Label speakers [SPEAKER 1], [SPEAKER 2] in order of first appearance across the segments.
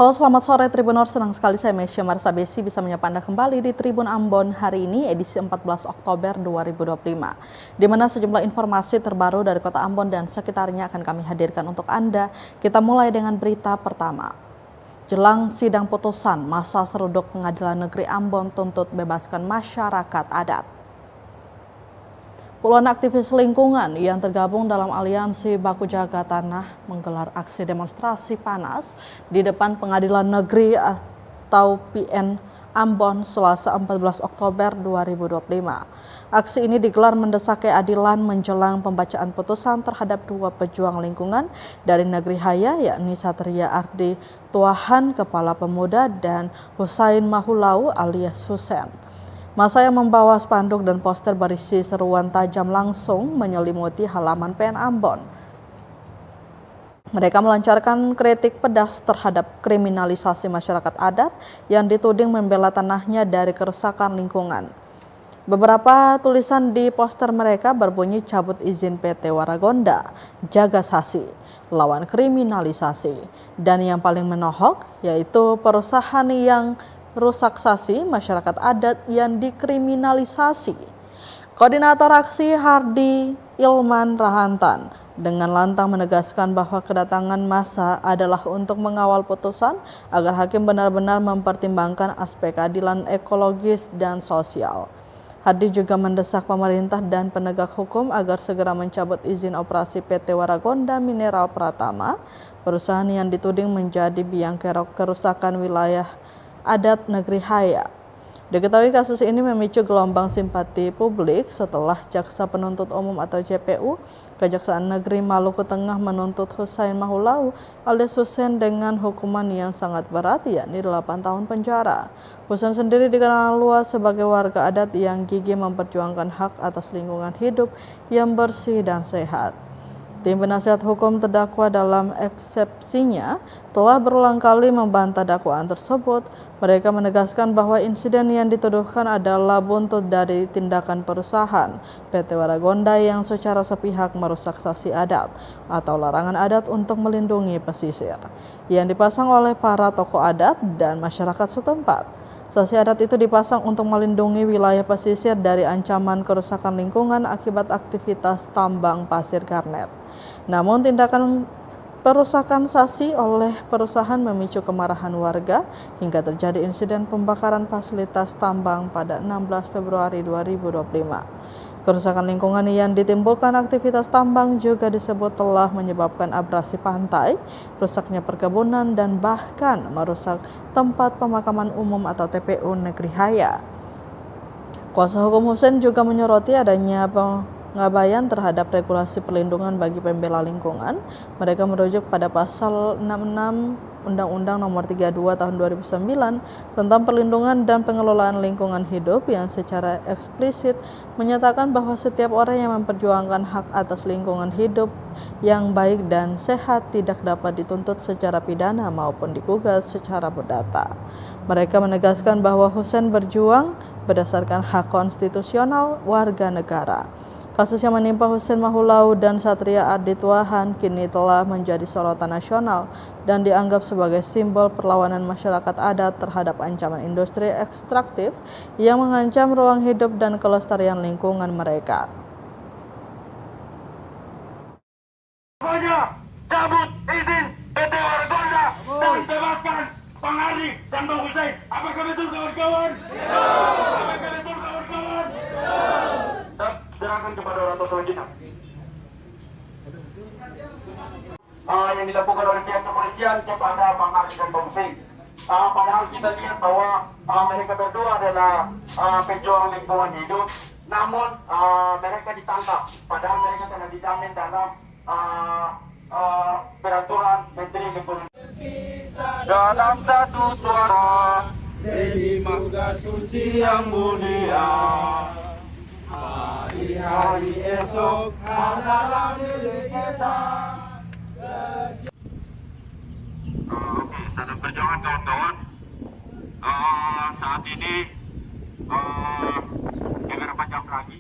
[SPEAKER 1] Halo, selamat sore Tribuners. Senang sekali saya Mesya Marsabesi bisa menyapa Anda kembali di Tribun Ambon hari ini edisi 14 Oktober 2025. Di mana sejumlah informasi terbaru dari Kota Ambon dan sekitarnya akan kami hadirkan untuk Anda. Kita mulai dengan berita pertama. Jelang sidang putusan, masa seruduk Pengadilan Negeri Ambon tuntut bebaskan masyarakat adat. Puluhan aktivis lingkungan yang tergabung dalam aliansi Baku Jaga Tanah menggelar aksi demonstrasi panas di depan Pengadilan Negeri atau PN Ambon Selasa 14 Oktober 2025. Aksi ini digelar mendesak keadilan menjelang pembacaan putusan terhadap dua pejuang lingkungan dari Negeri Haya, yakni Satria Ardi Tuahan, Kepala Pemuda, dan Husain Mahulau alias Husen. Massa yang membawa spanduk dan poster berisi seruan tajam langsung menyelimuti halaman PN Ambon. Mereka melancarkan kritik pedas terhadap kriminalisasi masyarakat adat yang dituding membela tanahnya dari kerusakan lingkungan. Beberapa tulisan di poster mereka berbunyi cabut izin PT Waragonda, jaga sasi, lawan kriminalisasi, dan yang paling menohok yaitu perusahaan yang rusak sasi masyarakat adat yang dikriminalisasi. Koordinator aksi Hardi Ilman Rahantan dengan lantang menegaskan bahwa kedatangan massa adalah untuk mengawal putusan agar hakim benar-benar mempertimbangkan aspek keadilan ekologis dan sosial. Hardi juga mendesak pemerintah dan penegak hukum agar segera mencabut izin operasi PT Waragonda Mineral Pratama, perusahaan yang dituding menjadi biang kerok kerusakan wilayah adat Negeri Haya. Diketahui kasus ini memicu gelombang simpati publik setelah Jaksa Penuntut Umum atau JPU Kejaksaan Negeri Maluku Tengah menuntut Husain Mahulau alias Husen dengan hukuman yang sangat berat, yakni 8 tahun penjara. Husen sendiri dikenal luas sebagai warga adat yang gigih memperjuangkan hak atas lingkungan hidup yang bersih dan sehat. Tim penasihat hukum terdakwa dalam eksepsinya telah berulang kali membantah dakwaan tersebut. Mereka menegaskan bahwa insiden yang dituduhkan adalah buntut dari tindakan perusahaan PT Waragonda yang secara sepihak merusak sasi adat atau larangan adat untuk melindungi pesisir yang dipasang oleh para tokoh adat dan masyarakat setempat. Sasi adat itu dipasang untuk melindungi wilayah pesisir dari ancaman kerusakan lingkungan akibat aktivitas tambang pasir karnet. Namun tindakan perusakan sasi oleh perusahaan memicu kemarahan warga hingga terjadi insiden pembakaran fasilitas tambang pada 16 Februari 2025. Kerusakan lingkungan yang ditimbulkan aktivitas tambang juga disebut telah menyebabkan abrasi pantai, rusaknya perkebunan, dan bahkan merusak tempat pemakaman umum atau TPU Negeri Haya. Kuasa hukum Husen juga menyoroti adanya pengabaian terhadap regulasi perlindungan bagi pembela lingkungan. Mereka merujuk pada pasal 66 Undang-Undang Nomor 32 Tahun 2009 tentang perlindungan dan pengelolaan lingkungan hidup yang secara eksplisit menyatakan bahwa setiap orang yang memperjuangkan hak atas lingkungan hidup yang baik dan sehat tidak dapat dituntut secara pidana maupun digugat secara perdata. Mereka menegaskan bahwa Husen berjuang berdasarkan hak konstitusional warga negara. Kasus yang menimpa Husain Mahulau dan Satria Ardi Tuahan kini telah menjadi sorotan nasional dan dianggap sebagai simbol perlawanan masyarakat adat terhadap ancaman industri ekstraktif yang mengancam ruang hidup dan kelestarian lingkungan mereka.
[SPEAKER 2] Pokoknya cabut izin PT Waragonda dan bebaskan Bang Ardi dan Bang Husain. Apakah betul kawan-kawan? Apakah betul kawan-kawan? Serahkan kepada orang tua selanjutnya. Yang dilakukan oleh pihak kepolisian kepada Bang Ardi dan Bang Husain. Padahal kita lihat bahwa mereka berdua adalah pejuang lingkungan hidup, namun mereka ditangkap. Padahal mereka telah dijamin dalam peraturan Menteri Lingkungan. Dalam satu suara, demi surga suci yang mulia. Hari-hari esok adalah milik kita. Oke, salam perjuangan kawan-kawan. Saat ini beberapa jam lagi.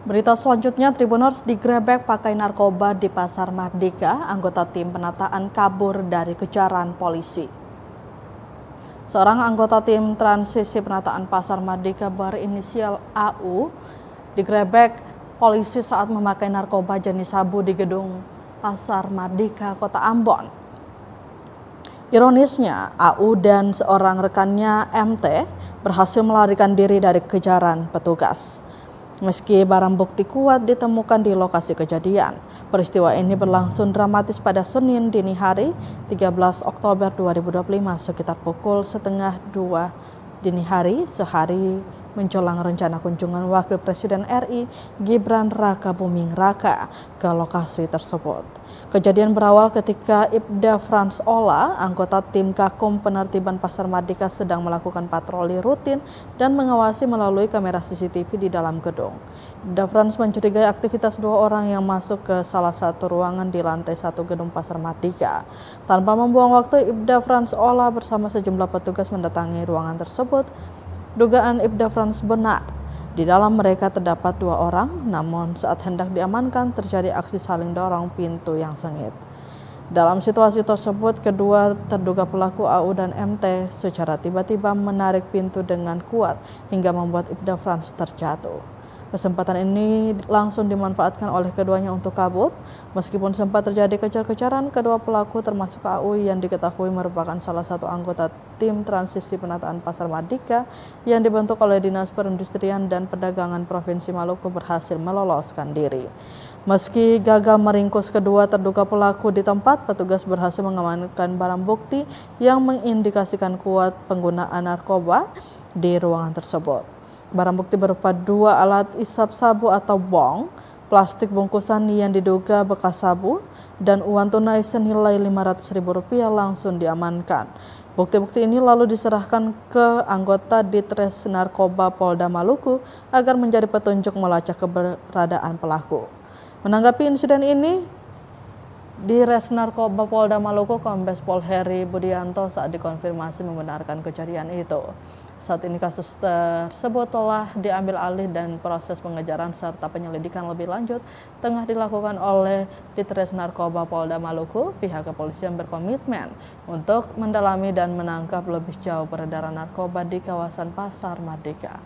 [SPEAKER 1] Berita selanjutnya, Tribuners digrebek pakai narkoba di Pasar Mardika, anggota tim penataan kabur dari kejaran polisi. Seorang anggota tim transisi penataan Pasar Mardika berinisial AU digrebek polisi saat memakai narkoba jenis sabu di gedung Pasar Mardika, Kota Ambon. Ironisnya, AU dan seorang rekannya MT berhasil melarikan diri dari kejaran petugas. Meski barang bukti kuat ditemukan di lokasi kejadian, peristiwa ini berlangsung dramatis pada Senin dini hari 13 Oktober 2025 sekitar pukul 1:30 dini hari, sehari menjelang rencana kunjungan Wakil Presiden RI Gibran Rakabuming Raka ke lokasi tersebut. Kejadian berawal ketika Ibda Frans Ola, anggota tim Kakum Penertiban Pasar Mardika, sedang melakukan patroli rutin dan mengawasi melalui kamera CCTV di dalam gedung. Ibda Frans mencurigai aktivitas dua orang yang masuk ke salah satu ruangan di lantai 1 gedung Pasar Mardika. Tanpa membuang waktu, Ibda Frans Ola bersama sejumlah petugas mendatangi ruangan tersebut. Dugaan Ibda Frans benar. Di dalam mereka terdapat dua orang, namun saat hendak diamankan terjadi aksi saling dorong pintu yang sengit. Dalam situasi tersebut, kedua terduga pelaku AU dan MT secara tiba-tiba menarik pintu dengan kuat hingga membuat Ibda Frans terjatuh. Kesempatan ini langsung dimanfaatkan oleh keduanya untuk kabur. Meskipun sempat terjadi kejar-kejaran, kedua pelaku termasuk AU yang diketahui merupakan salah satu anggota tim transisi penataan Pasar Mardika yang dibentuk oleh Dinas Perindustrian dan Perdagangan Provinsi Maluku berhasil meloloskan diri. Meski gagal meringkus kedua terduga pelaku di tempat, petugas berhasil mengamankan barang bukti yang mengindikasikan kuat penggunaan narkoba di ruangan tersebut. Barang bukti berupa dua alat isap sabu atau bong, plastik bungkusan yang diduga bekas sabu, dan uang tunai senilai Rp500.000 langsung diamankan. Bukti-bukti ini lalu diserahkan ke anggota Ditres Narkoba Polda Maluku agar menjadi petunjuk melacak keberadaan pelaku. Menanggapi insiden ini, Ditres Narkoba Polda Maluku Kombes Pol Heri Budianto saat dikonfirmasi membenarkan kejadian itu. Saat ini kasus tersebut telah diambil alih dan proses pengejaran serta penyelidikan lebih lanjut tengah dilakukan oleh Ditres Narkoba Polda Maluku. Pihak kepolisian berkomitmen untuk mendalami dan menangkap lebih jauh peredaran narkoba di kawasan Pasar Mardika.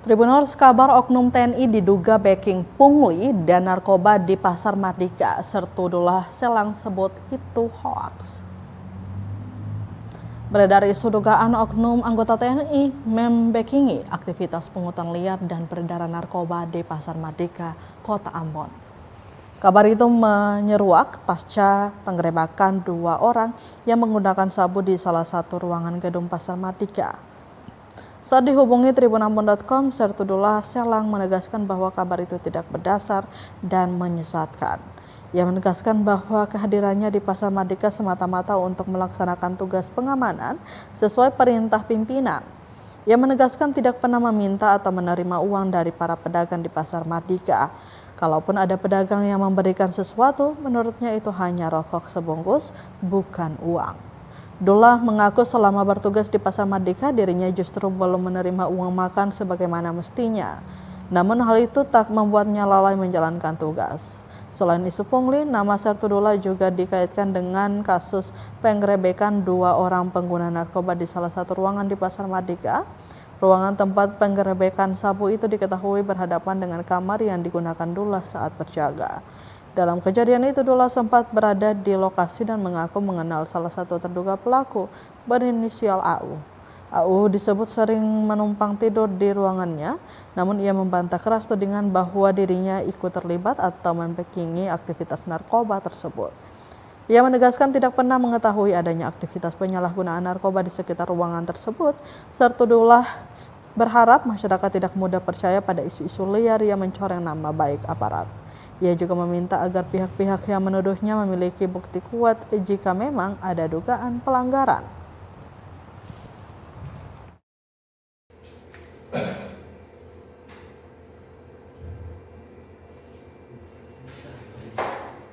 [SPEAKER 1] Tribuners, kabar oknum TNI diduga backing pungli dan narkoba di Pasar Mardika. Sertudullah Selang sebut itu hoaks. Beredar isu dugaan oknum anggota TNI membackingi aktivitas pungutan liar dan peredaran narkoba di Pasar Mardika, Kota Ambon. Kabar itu menyeruak pasca penggerebekan dua orang yang menggunakan sabu di salah satu ruangan gedung Pasar Mardika. Saat dihubungi tribunambon.com, Sertudullah Selang menegaskan bahwa kabar itu tidak berdasar dan menyesatkan. Ia menegaskan bahwa kehadirannya di Pasar Mardika semata-mata untuk melaksanakan tugas pengamanan sesuai perintah pimpinan. Ia menegaskan tidak pernah meminta atau menerima uang dari para pedagang di Pasar Mardika. Kalaupun ada pedagang yang memberikan sesuatu, menurutnya itu hanya rokok sebungkus, bukan uang. Dullah mengaku selama bertugas di Pasar Mardika dirinya justru belum menerima uang makan sebagaimana mestinya. Namun hal itu tak membuatnya lalai menjalankan tugas. Selain isu pungli, nama Sertudullah juga dikaitkan dengan kasus penggerebekan dua orang pengguna narkoba di salah satu ruangan di Pasar Mardika. Ruangan tempat penggerebekan sabu itu diketahui berhadapan dengan kamar yang digunakan Dullah saat berjaga. Dalam kejadian itu, Dullah sempat berada di lokasi dan mengaku mengenal salah satu terduga pelaku berinisial AU. AU disebut sering menumpang tidur di ruangannya, namun ia membantah keras tudingan bahwa dirinya ikut terlibat atau membekingi aktivitas narkoba tersebut. Ia menegaskan tidak pernah mengetahui adanya aktivitas penyalahgunaan narkoba di sekitar ruangan tersebut, serta Dullah berharap masyarakat tidak mudah percaya pada isu-isu liar yang mencoreng nama baik aparat. Ia juga meminta agar pihak-pihak yang menuduhnya memiliki bukti kuat jika memang ada dugaan pelanggaran.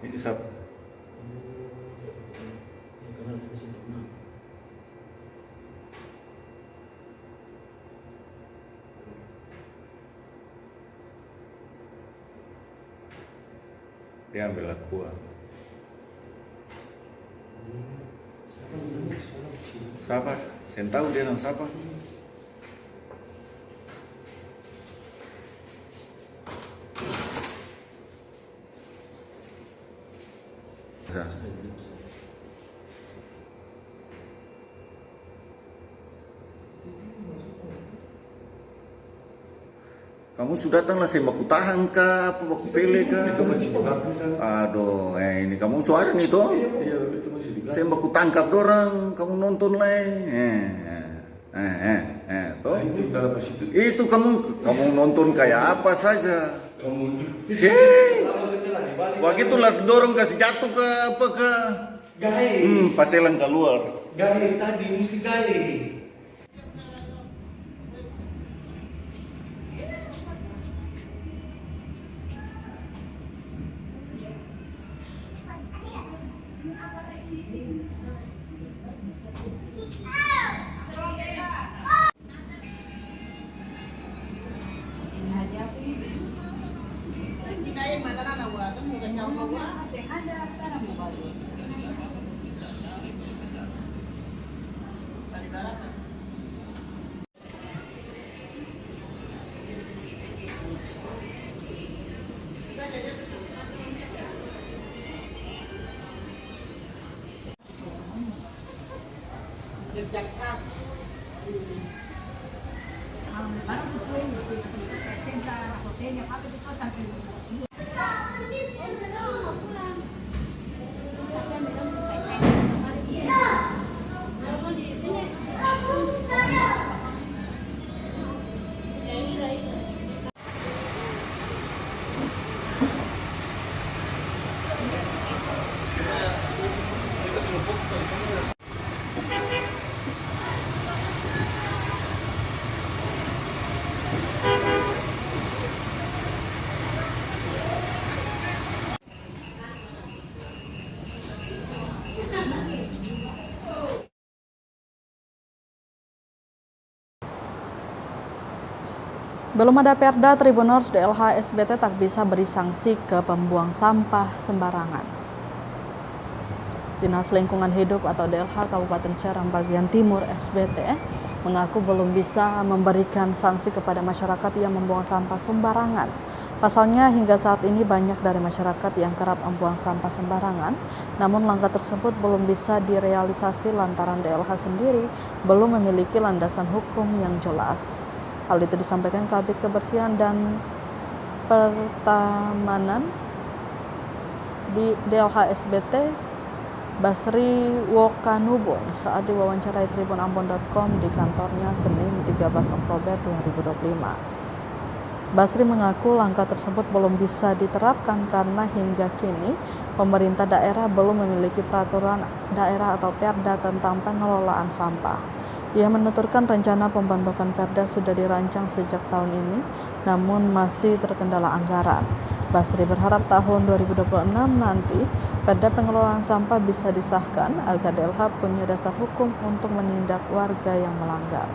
[SPEAKER 3] Ini siapa? Dia ambil aku. Siapa? Saya tahu dia nama siapa. Kamu sudah datanglah, saya baku tahan kah, apa baku pele kah?
[SPEAKER 4] Itu masih di belakang sana.
[SPEAKER 3] Aduh, ini kamu suara nih toh?
[SPEAKER 4] Iya, itu masih di belakang.
[SPEAKER 3] Saya baku tangkap dorang, kamu nonton lah. Toh?
[SPEAKER 4] Itu dalam situ.
[SPEAKER 3] Itu kamu nonton kayak apa saja.
[SPEAKER 4] Kamu
[SPEAKER 3] Hei, begitulah dorong kasih jatuh ke apa ke?
[SPEAKER 4] gahe.
[SPEAKER 3] Paselan keluar.
[SPEAKER 4] Gahe tadi mesti gahe.
[SPEAKER 1] Belum ada perda, Tribuners DLH SBT tak bisa beri sanksi ke pembuang sampah sembarangan. Dinas Lingkungan Hidup atau DLH Kabupaten Serang bagian Timur SBT mengaku belum bisa memberikan sanksi kepada masyarakat yang membuang sampah sembarangan. Pasalnya hingga saat ini banyak dari masyarakat yang kerap membuang sampah sembarangan, namun langkah tersebut belum bisa direalisasi lantaran DLH sendiri belum memiliki landasan hukum yang jelas. Hal itu disampaikan Kabid Kebersihan dan Pertamanan di DLH SBT Basri Wokanubun saat diwawancarai tribunambon.com di kantornya Senin 13 Oktober 2025. Basri mengaku langkah tersebut belum bisa diterapkan karena hingga kini pemerintah daerah belum memiliki peraturan daerah atau perda tentang pengelolaan sampah. Ia menuturkan rencana pembentukan perda sudah dirancang sejak tahun ini, namun masih terkendala anggaran. Basri berharap tahun 2026 nanti perda pengelolaan sampah bisa disahkan agar DLH punya dasar hukum untuk menindak warga yang melanggar.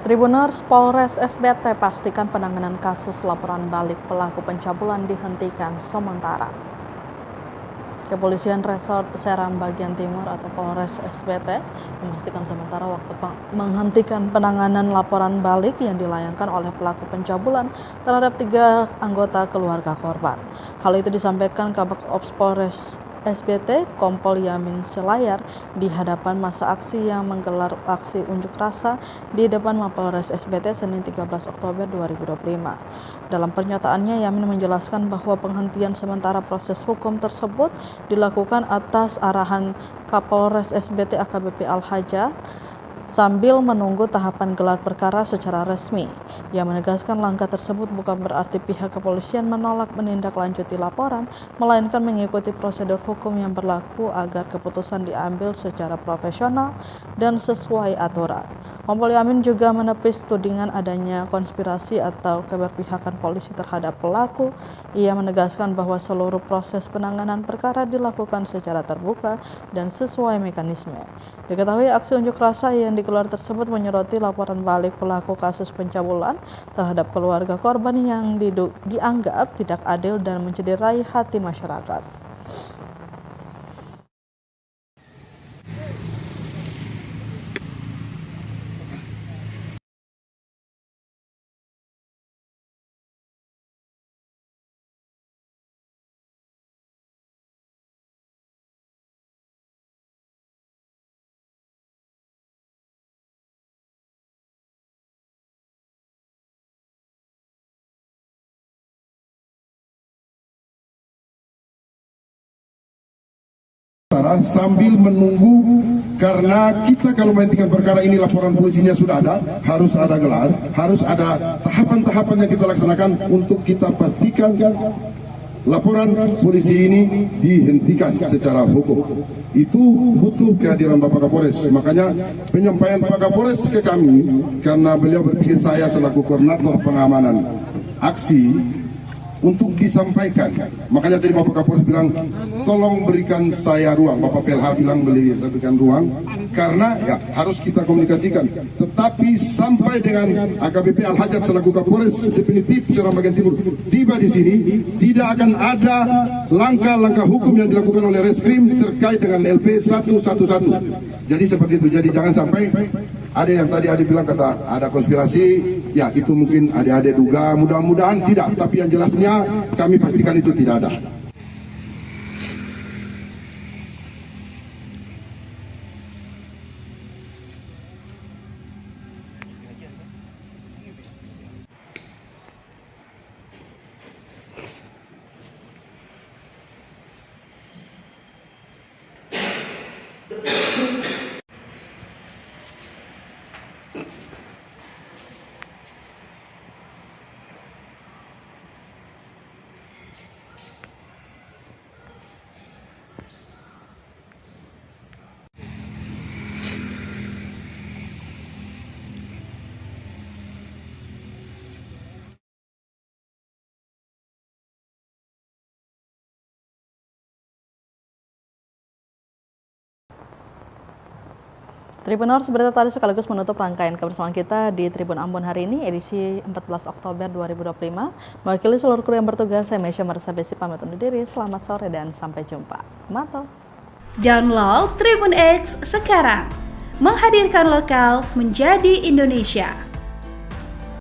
[SPEAKER 1] Tribuners Polres SBT pastikan penanganan kasus laporan balik pelaku pencabulan dihentikan sementara. Kepolisian Resort Serang Bagian Timur atau Polres SBT memastikan sementara waktu menghentikan penanganan laporan balik yang dilayangkan oleh pelaku pencabulan terhadap 3 anggota keluarga korban. Hal itu disampaikan Kabak Ops Polres SBT Kompol Yamin Selayar di hadapan masa aksi yang menggelar aksi unjuk rasa di depan Mapolres SBT Senin 13 Oktober 2025. Dalam pernyataannya, Yamin menjelaskan bahwa penghentian sementara proses hukum tersebut dilakukan atas arahan Kapolres SBT AKBP Al-Hajar sambil menunggu tahapan gelar perkara secara resmi. Ia menegaskan langkah tersebut bukan berarti pihak kepolisian menolak menindaklanjuti laporan, melainkan mengikuti prosedur hukum yang berlaku agar keputusan diambil secara profesional dan sesuai aturan. Kompol Yamin juga menepis tudingan adanya konspirasi atau keberpihakan polisi terhadap pelaku. Ia menegaskan bahwa seluruh proses penanganan perkara dilakukan secara terbuka dan sesuai mekanisme. Diketahui aksi unjuk rasa yang digelar tersebut menyoroti laporan balik pelaku kasus pencabulan terhadap keluarga korban yang dianggap tidak adil dan mencederai hati masyarakat.
[SPEAKER 5] Sambil menunggu, karena kita kalau menghentikan perkara ini laporan polisinya sudah ada, harus ada gelar, harus ada tahapan-tahapan yang kita laksanakan untuk kita pastikan laporan polisi ini dihentikan secara hukum. Itu butuh kehadiran Bapak Kapolres. Makanya penyampaian Pak Kapolres ke kami, karena beliau berpikir saya selaku koordinator pengamanan aksi untuk disampaikan. Makanya tadi Bapak Kapolres bilang, tolong berikan saya ruang. Bapak PLH bilang berikan ruang, karena ya harus kita komunikasikan. Tetapi sampai dengan AKBP Al-Hajar selaku Kapolres definitif Serang Bagian Timur tiba di sini, tidak akan ada langkah-langkah hukum yang dilakukan oleh Reskrim terkait dengan LP 111. Jadi seperti itu. Jadi jangan sampai ada yang tadi ada bilang kata ada konspirasi, ya itu mungkin adik-adik duga, mudah-mudahan tidak, tapi yang jelasnya kami pastikan itu tidak ada.
[SPEAKER 1] Tribuners, berita tadi sekaligus menutup rangkaian kebersamaan kita di Tribun Ambon hari ini, edisi 14 Oktober 2025. Mewakili seluruh kru yang bertugas, saya Mesya Marisa Besi pamit undur diri. Selamat sore dan sampai jumpa. Mantap.
[SPEAKER 6] Download Tribun X sekarang. Menghadirkan lokal menjadi Indonesia.